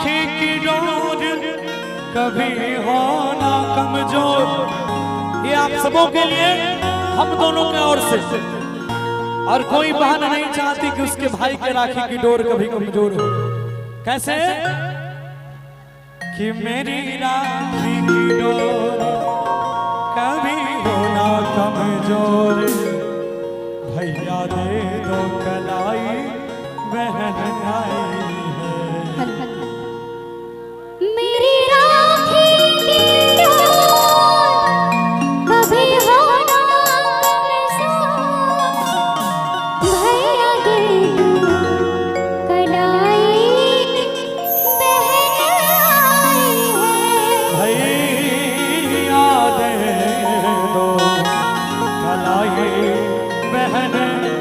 राखी की डोर कभी हो ना कमजोर। ये आप सबों के लिए, हम दोनों के ओर से। और कोई बहन नहीं चाहती कि उसके भाई के राखी की डोर कभी कमजोर हो। कैसे कि मेरी राखी की डोर कभी हो ना कमजोर, भैया दे दो कलाई बहन आई है। मेरी राखी की डोर कभी हो ना कमजोर, भैया दे दो कलाई बहन आई है। भैया दे दो कलाई बहन आई है।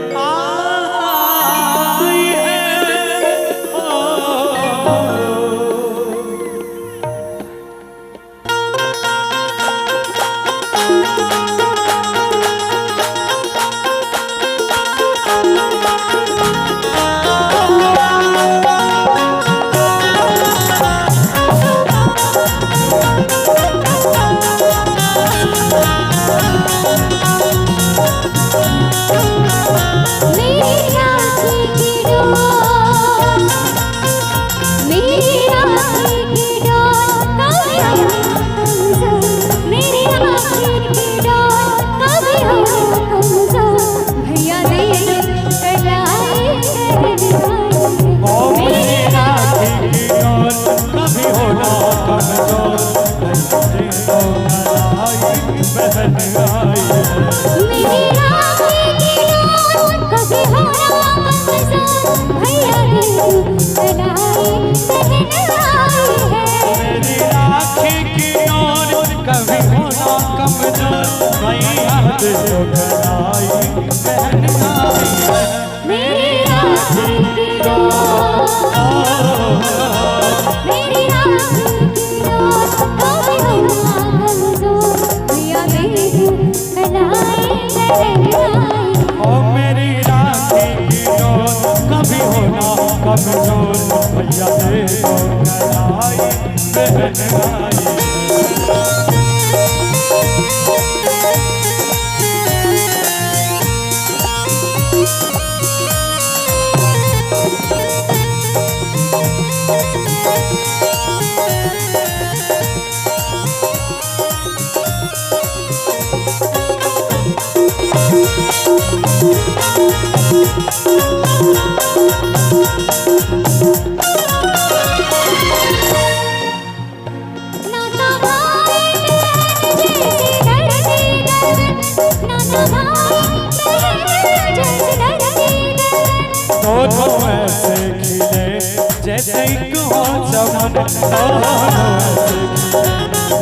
जैसे एक हो चमन,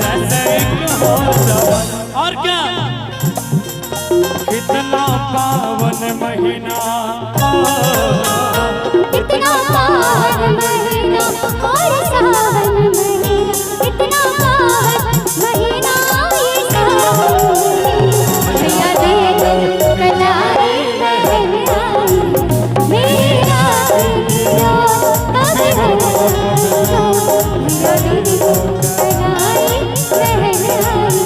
जैसे एक हो चमन। और क्या कितना पावन महीना, कितना पावन महीना और सावन महीना, कितना पावन महीना ये सावन। भैया दे दो कलाई बहन आई, मेरी राखी की डोर कभी हो ना कमजोर, भैया दे दो कलाई बहन आई।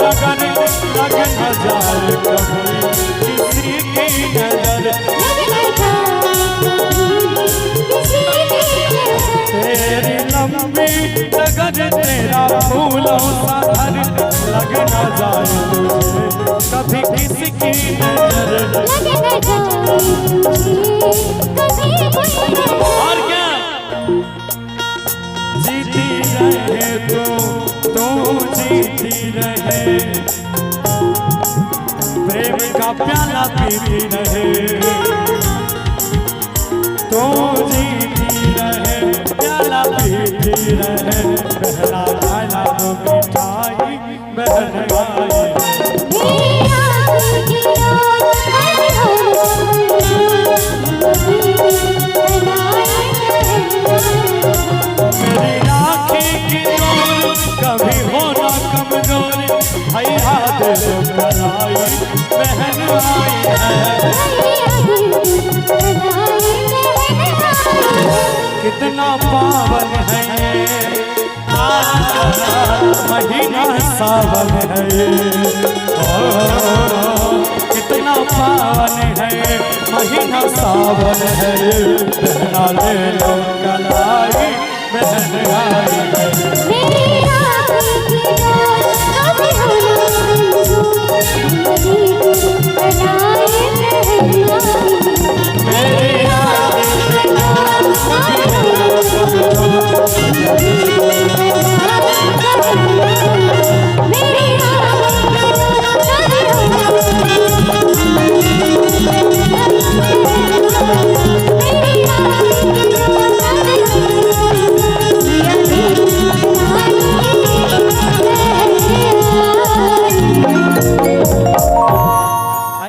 लगन लग न जाए कभी किसी की नजर। तेरी लंबी लगन तेरा फूलों सा घर लग न जाए तुझे कभी किसी की नजर। और क्या जीती रहे तू जीती रहे प्रेम का प्याला पीती रहे तू जीती रहे प्याला पीती रहे बहना खाना तो मिठाई बहन गाई। मेरी आँखें की नूर कभी होना कमजोर भैया दे दो कलाई बहन आई है। कितना पावन है महीना सावन है कितना पावन है महीना सावन है बहना ले लो कलाई बहन आई।